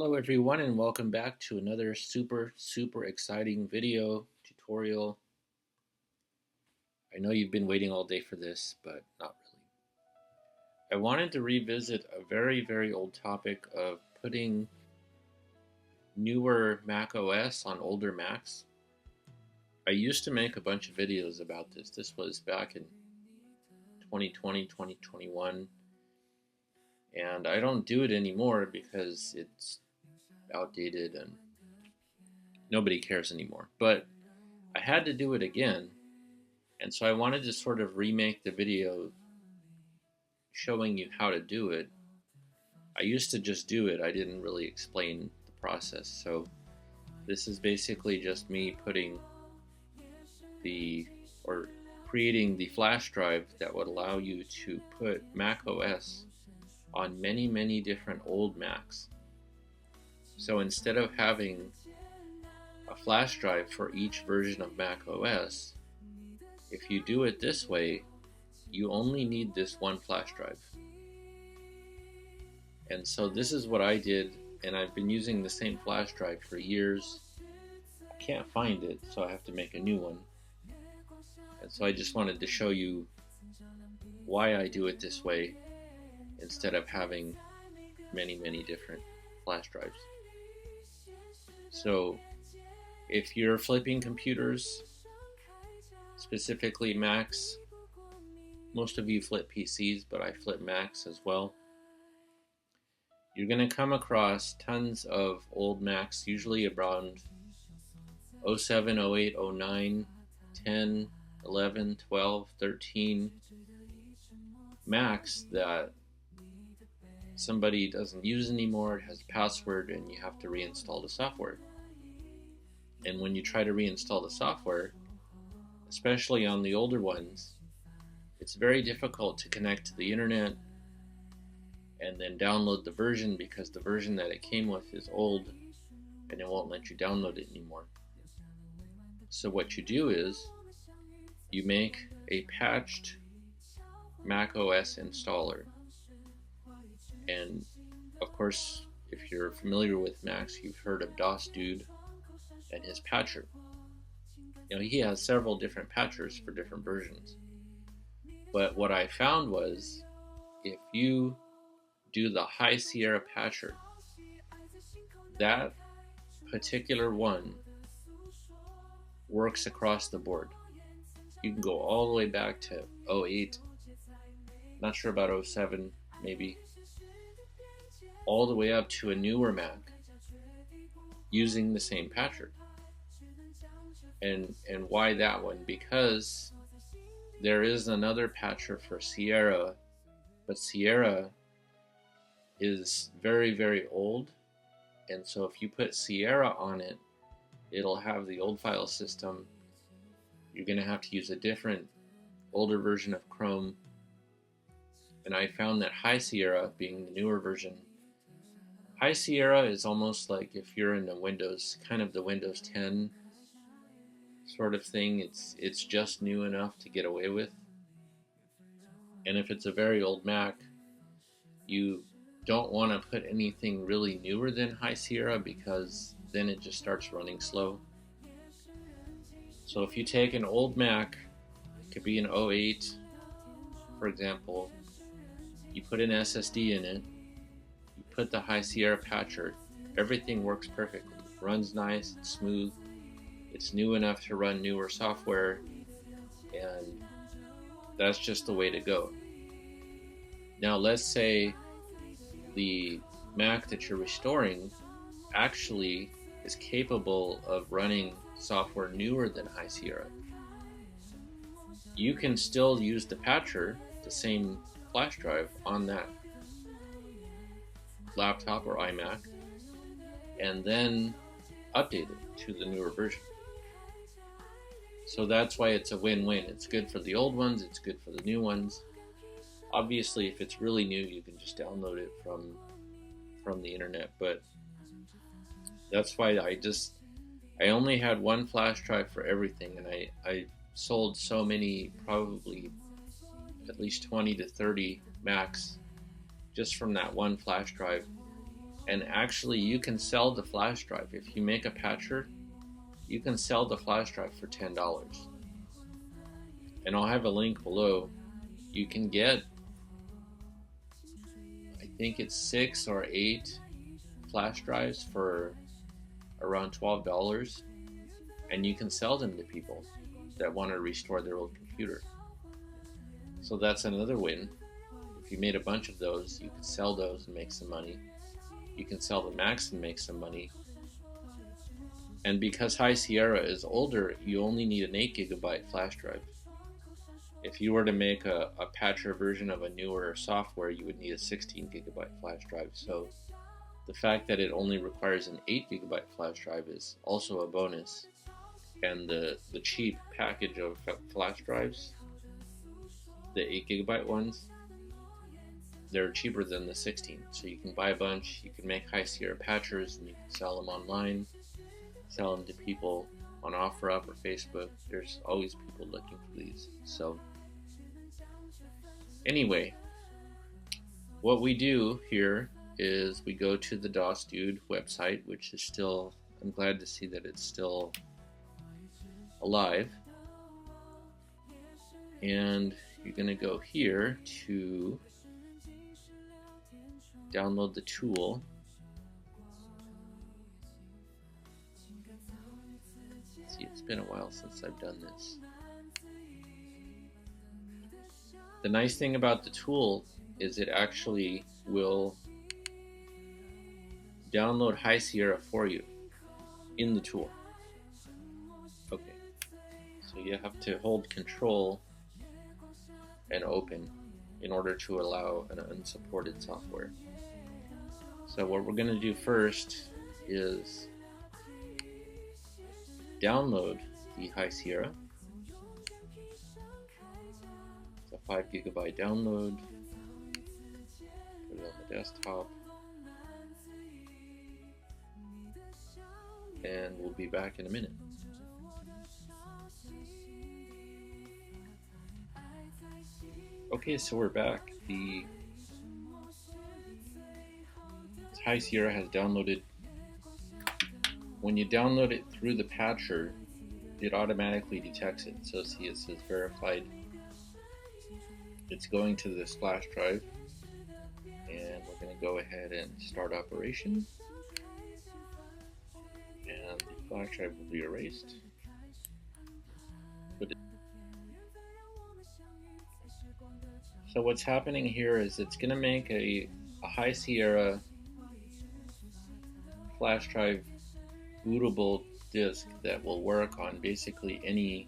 Hello everyone and welcome back to another super exciting video tutorial. I know you've been waiting all day for this, but not really. I wanted to revisit a very old topic of putting newer macOS on older Macs. I used to make a bunch of videos about this. This was back in 2020, 2021. And I don't do it anymore because it's outdated and nobody cares anymore. But I had to do it again, and so I wanted to sort of remake the video showing you how to do it. I used to just do it, I didn't really explain the process. So this is basically just me creating the flash drive that would allow you to put macOS on many different old Macs. So instead of having a flash drive for each version of macOS, if you do it this way, you only need this one flash drive. And so this is what I did, and I've been using the same flash drive for years. I can't find it, so I have to make a new one. And so I just wanted to show you why I do it this way instead of having many different flash drives. So if you're flipping computers, specifically Macs, most of you flip PCs, but I flip Macs as well, you're going to come across tons of old Macs, usually around 07, 08, 09, 10, 11, 12, 13 Macs that somebody doesn't use anymore. It has a password and you have to reinstall the software. And when you try to reinstall the software, especially on the older ones, it's very difficult to connect to the internet and then download the version, because the version that it came with is old and it won't let you download it anymore. So what you do is you make a patched macOS installer. And of course, if you're familiar with Macs, you've heard of DOS Dude and his patcher. You know, he has several different patchers for different versions. But what I found was, if you do the High Sierra patcher, that particular one works across the board. You can go all the way back to 08, not sure about 07, maybe, all the way up to a newer Mac using the same patcher. And why that one? Because there is another patcher for Sierra, but Sierra is very old, and so if you put Sierra on it, it'll have the old file system. You're going to have to use a different, older version of Chrome. And I found that High Sierra, being the newer version, High Sierra is almost like if you're in the Windows, kind of the Windows 10 sort of thing. It's just new enough to get away with. And if it's a very old Mac, you don't want to put anything really newer than High Sierra, because then it just starts running slow. So if you take an old Mac, it could be an 08, for example, you put an SSD in it, you put the High Sierra patcher, everything works perfectly. It runs nice, it's smooth, it's new enough to run newer software, and that's just the way to go. Now let's say the Mac that you're restoring actually is capable of running software newer than High Sierra. You can still use the patcher, the same flash drive, on that laptop or iMac, and then update it to the newer version. So that's why it's a win-win. It's good for the old ones, it's good for the new ones. Obviously, if it's really new, you can just download it from the internet, but that's why I only had one flash drive for everything, and I sold so many, probably at least 20 to 30 Macs just from that one flash drive. And actually, you can sell the flash drive. If you make a patcher, you can sell the flash drive for $10. And I'll have a link below. You can get, I think it's 6 or 8 flash drives for around $12, and you can sell them to people that want to restore their old computer. So that's another win. If you made a bunch of those, you can sell those and make some money. You can sell the Macs and make some money. And because High Sierra is older, you only need an 8 GB flash drive. If you were to make a patcher version of a newer software, you would need a 16 GB flash drive. So the fact that it only requires an 8 GB flash drive is also a bonus. And the cheap package of flash drives, the 8 GB ones, they're cheaper than the 16. So you can buy a bunch, you can make High Sierra patchers, and you can sell them online, sell them to people on OfferUp or Facebook. There's always people looking for these. So anyway, what we do here is we go to the DOS Dude website, which is still, I'm glad to see that it's still alive. And you're going to go here to download the tool. See, it's been a while since I've done this. The nice thing about the tool is it actually will download High Sierra for you in the tool. Okay, so you have to hold Control and Open in order to allow an unsupported software. So what we're going to do first is download the High Sierra. It's a 5 GB download. Put it on the desktop. And we'll be back in a minute. Okay, so we're back. The High Sierra has downloaded. When you download it through the patcher, it automatically detects it. So see, it says verified. It's going to this flash drive, and we're going to go ahead and start operation. And the flash drive will be erased. So what's happening here is it's going to make a High Sierra flash drive bootable disk that will work on basically any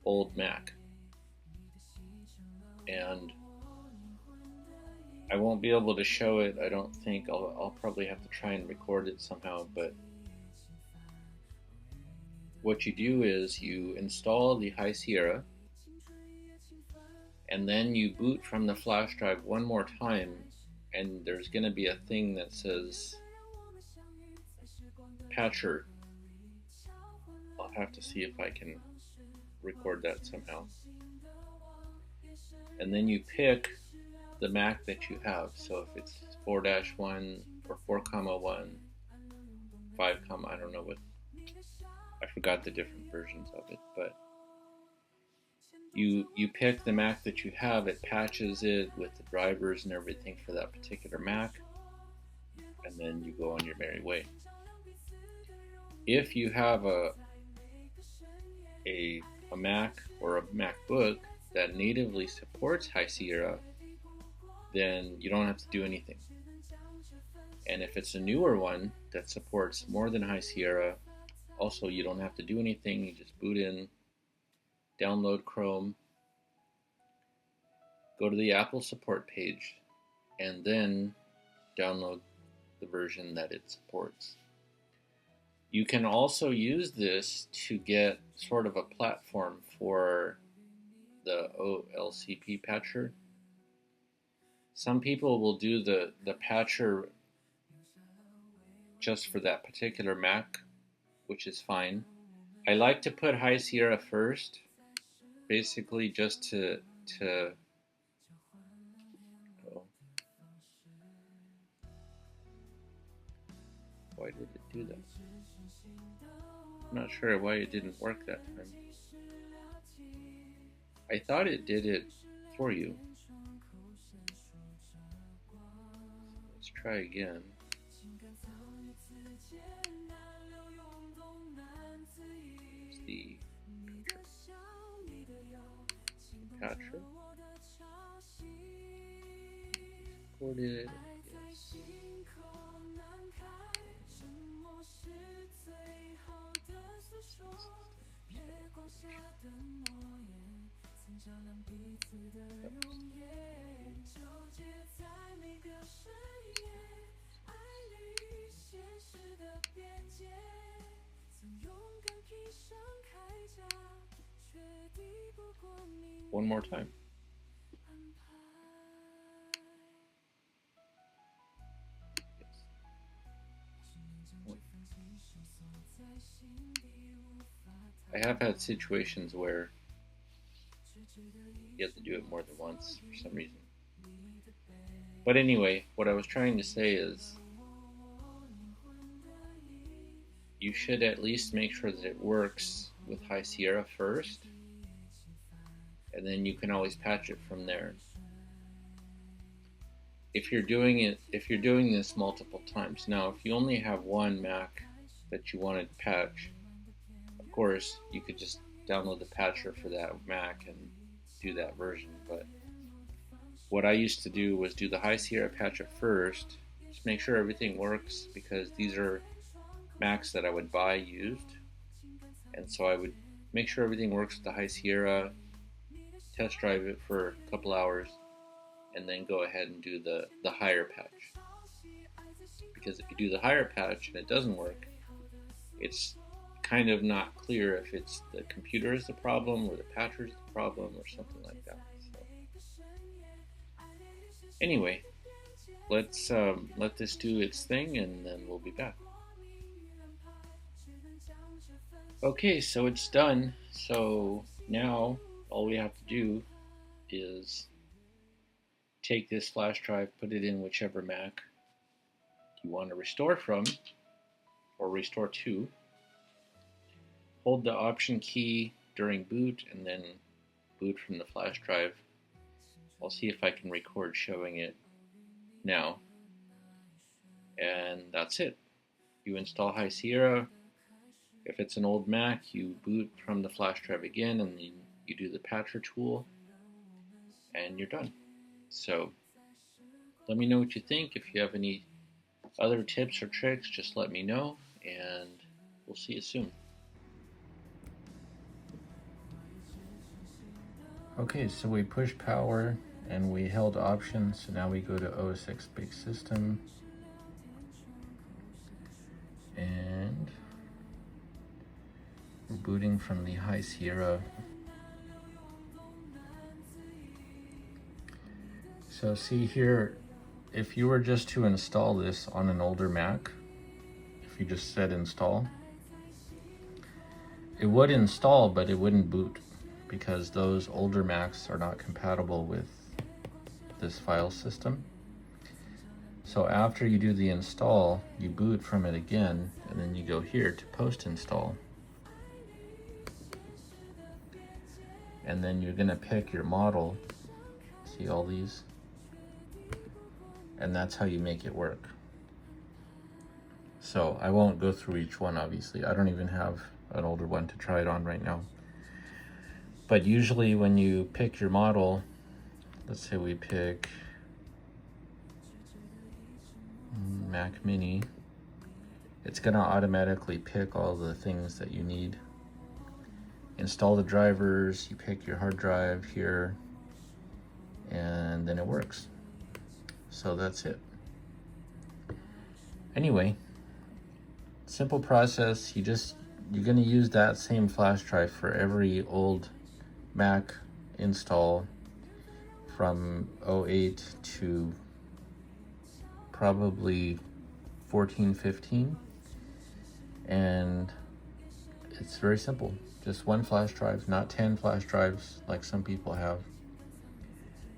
old Mac. And I won't be able to show it, I don't think. I'll probably have to try and record it somehow, but what you do is you install the High Sierra, and then you boot from the flash drive one more time, and there's going to be a thing that says patcher. I'll have to see if I can record that somehow. And then you pick the Mac that you have. So if it's 4-1 or 4,1, 5, I don't know what, I forgot the different versions of it, but you pick the Mac that you have, it patches it with the drivers and everything for that particular Mac, and then you go on your merry way. If you have a Mac or a MacBook that natively supports High Sierra, then you don't have to do anything. And if it's a newer one that supports more than High Sierra, also you don't have to do anything. You just boot in, download Chrome, go to the Apple support page, and then download the version that it supports. You can also use this to get sort of a platform for the OLCP patcher. Some people will do the patcher just for that particular Mac, which is fine. I like to put High Sierra first, basically just to Why did it do that? I'm not sure why it didn't work that time. I thought it did it for you. Let's try again. It's the patcher. Recorded. Yes. One more time. I have had situations where you have to do it more than once for some reason. But anyway, what I was trying to say is you should at least make sure that it works with High Sierra first, and then you can always patch it from there. If you're doing this multiple times. Now, if you only have one Mac that you want to patch, of course, you could just download the patcher for that Mac and do that version. But what I used to do was do the High Sierra patcher first, just make sure everything works, because these are Macs that I would buy used, and so I would make sure everything works with the High Sierra, test drive it for a couple hours, and then go ahead and do the higher patch. Because if you do the higher patch and it doesn't work, it's kind of not clear if it's the computer is the problem or the patcher is the problem or something like that. So, anyway, let's let this do its thing, and then we'll be back. Okay, so it's done. So now all we have to do is take this flash drive, put it in whichever Mac you want to restore from or restore to. Hold the Option key during boot and then boot from the flash drive. I'll see if I can record showing it now. And that's it. You install High Sierra. If it's an old Mac, you boot from the flash drive again, and then you do the patcher tool, and you're done. So let me know what you think. If you have any other tips or tricks, just let me know, and we'll see you soon. Okay, so we pushed power and we held Option, so now we go to OS X Big System, and we're booting from the High Sierra. So see here, if you were just to install this on an older Mac, if you just said install, it would install, but it wouldn't boot, because those older Macs are not compatible with this file system. So after you do the install, you boot from it again, and then you go here to post install. And then you're gonna pick your model, see all these? And that's how you make it work. So I won't go through each one, obviously. I don't even have an older one to try it on right now. But usually when you pick your model, let's say we pick Mac Mini, it's gonna automatically pick all the things that you need. Install the drivers, you pick your hard drive here, and then it works. So that's it. Anyway, simple process. You're gonna use that same flash drive for every old Mac install from 08 to probably 14, 15. And it's very simple. Just one flash drive, not 10 flash drives like some people have.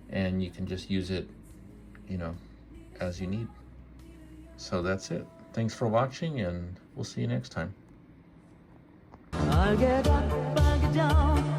And you can just use it, as you need. So that's it. Thanks for watching, and we'll see you next time. I get up, I get down.